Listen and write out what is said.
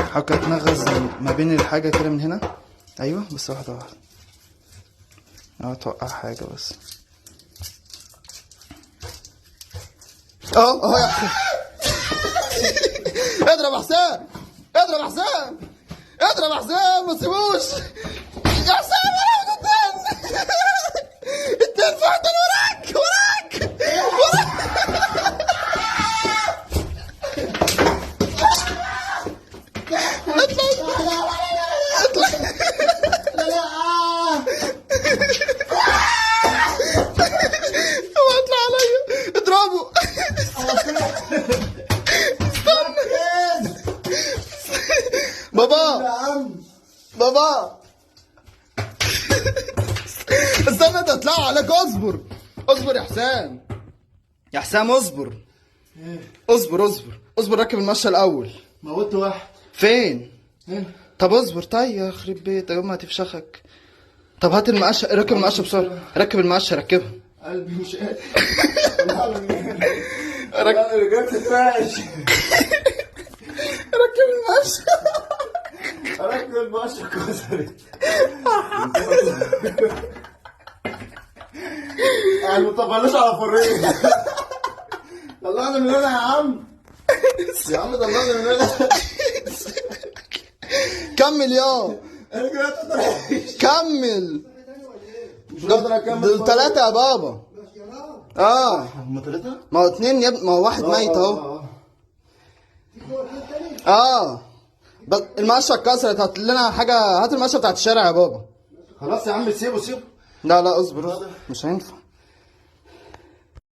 حاول كده تنغز ما بين الحاجة كده من هنا. ايوه بس واحدة واحدة. توقع حاجة بس. اهو يا حسام. اضرب يا حسام، اضرب يا حسام، اضرب يا حسام، ما تسيبوش يا حسام. وراك التاني في واحد وراك اطلع عليا اضربه. بابا استنى ده اطلعوا عليك. اصبر يا حسام، يا حسام اصبر. اصبر ركب المشى الاول. موت واحد. فين؟ هنا. طب اصبر. طيب يخرب بيتك ما هتفشخك. طب هات المقشه، ركب المقشه بسرعه. ركب المقشه، ركبها. قلبي مش قادر. رجعت تراش. ركب المقشه. ركب المقشه كسرت. ما تطبقناش على فريق. طلعنا من هنا يا عم. يا عم طلعنا من هنا. كمل يا كمل. مش قادر اكمل. دول 3 يا بابا. هم 3؟ ما هو 2 يا ابني، ما هو واحد ميت اهو. بس المقشه اتكسرت. هات لنا حاجه، هات المقشه بتاعت الشارع يا بابا. خلاص يا عم سيبه. لا اصبر مش هينفع.